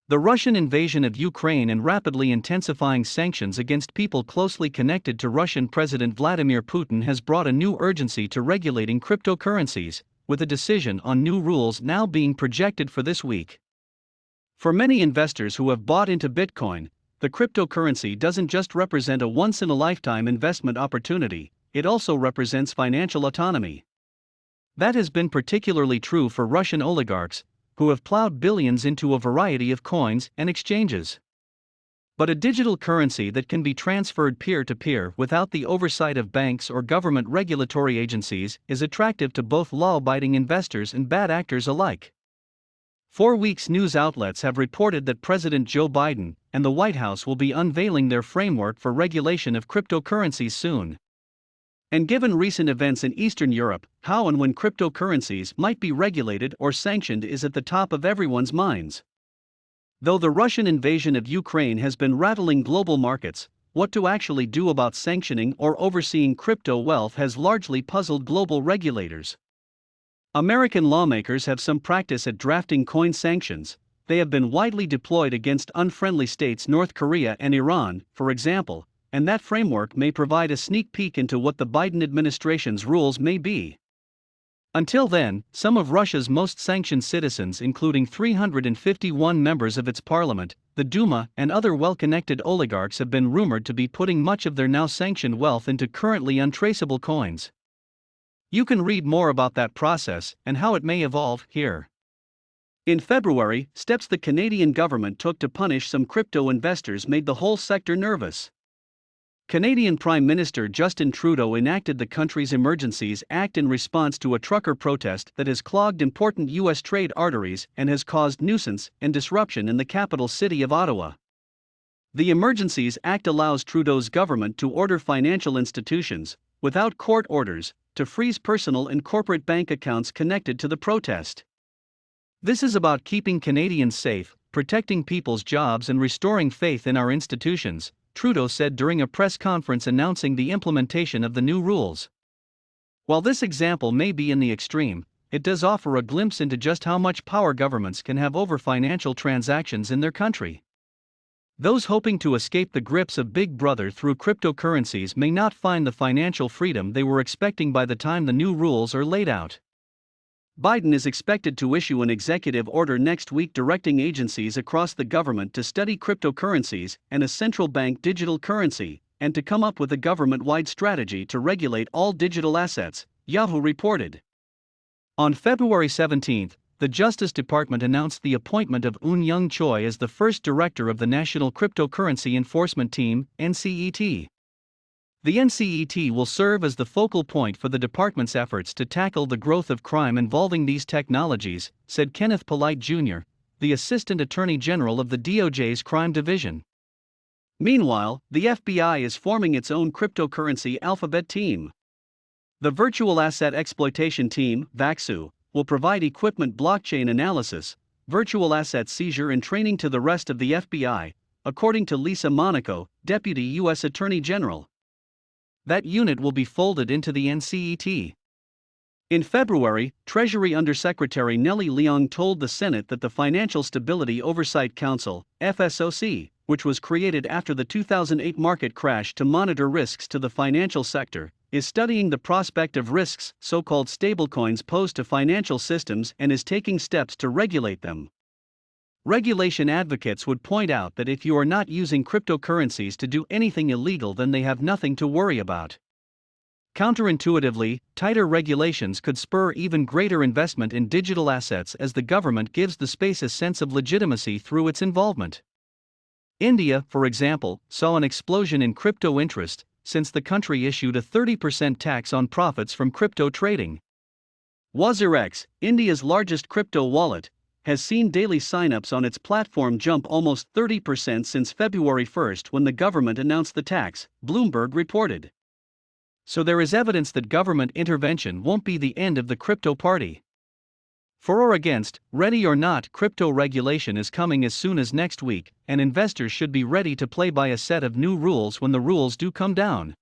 The Russian invasion of Ukraine and rapidly intensifying sanctions against people closely connected to Russian President Vladimir Putin has brought a new urgency to regulating cryptocurrencies, with a decision on new rules now being projected for this week. For many investors who have bought into Bitcoin, the cryptocurrency doesn't just represent a once-in-a-lifetime investment opportunity, it also represents financial autonomy. That has been particularly true for Russian oligarchs, who have plowed billions into a variety of coins and exchanges. But a digital currency that can be transferred peer-to-peer without the oversight of banks or government regulatory agencies is attractive to both law-abiding investors and bad actors alike. 4 weeks news outlets have reported that President Joe Biden and the White House will be unveiling their framework for regulation of cryptocurrencies soon. And given recent events in Eastern Europe, how and when cryptocurrencies might be regulated or sanctioned is at the top of everyone's minds. Though the Russian invasion of Ukraine has been rattling global markets, what to actually do about sanctioning or overseeing crypto wealth has largely puzzled global regulators. American lawmakers have some practice at drafting coin sanctions. They have been widely deployed against unfriendly states North Korea and Iran, for example, and that framework may provide a sneak peek into what the Biden administration's rules may be. Until then, some of Russia's most sanctioned citizens, including 351 members of its parliament, the Duma, and other well-connected oligarchs, have been rumored to be putting much of their now sanctioned wealth into currently untraceable coins. You can read more about that process and how it may evolve here. In February, steps the Canadian government took to punish some crypto investors made the whole sector nervous. Canadian Prime Minister Justin Trudeau enacted the country's Emergencies Act in response to a trucker protest that has clogged important U.S. trade arteries and has caused nuisance and disruption in the capital city of Ottawa. The Emergencies Act allows Trudeau's government to order financial institutions, without court orders, to freeze personal and corporate bank accounts connected to the protest. This is about keeping Canadians safe, protecting people's jobs, and restoring faith in our institutions, Trudeau said during a press conference announcing the implementation of the new rules. While this example may be in the extreme, it does offer a glimpse into just how much power governments can have over financial transactions in their country. Those hoping to escape the grips of Big Brother through cryptocurrencies may not find the financial freedom they were expecting by the time the new rules are laid out. Biden is expected to issue an executive order next week directing agencies across the government to study cryptocurrencies and a central bank digital currency, and to come up with a government-wide strategy to regulate all digital assets, Yahoo reported. On February 17, the Justice Department announced the appointment of Eun Young Choi as the first director of the National Cryptocurrency Enforcement Team, NCET. The NCET will serve as the focal point for the department's efforts to tackle the growth of crime involving these technologies, said Kenneth Polite Jr., the Assistant Attorney General of the DOJ's Crime Division. Meanwhile, the FBI is forming its own cryptocurrency alphabet team. The Virtual Asset Exploitation Team, VAXU, will provide equipment blockchain analysis, virtual asset seizure, and training to the rest of the FBI, according to Lisa Monaco, Deputy U.S. Attorney General. That unit will be folded into the NCET. In February, Treasury Undersecretary Nellie Leong told the Senate that the Financial Stability Oversight Council, FSOC, which was created after the 2008 market crash to monitor risks to the financial sector, is studying the prospect of risks so-called stablecoins pose to financial systems and is taking steps to regulate them. Regulation advocates would point out that if you are not using cryptocurrencies to do anything illegal, then they have nothing to worry about. Counterintuitively, tighter regulations could spur even greater investment in digital assets as the government gives the space a sense of legitimacy through its involvement. India, for example, saw an explosion in crypto interest since the country issued a 30% tax on profits from crypto trading. WazirX, India's largest crypto wallet, has seen daily signups on its platform jump almost 30% since February 1 when the government announced the tax, Bloomberg reported. So there is evidence that government intervention won't be the end of the crypto party. For or against, ready or not, crypto regulation is coming as soon as next week, and investors should be ready to play by a set of new rules when the rules do come down.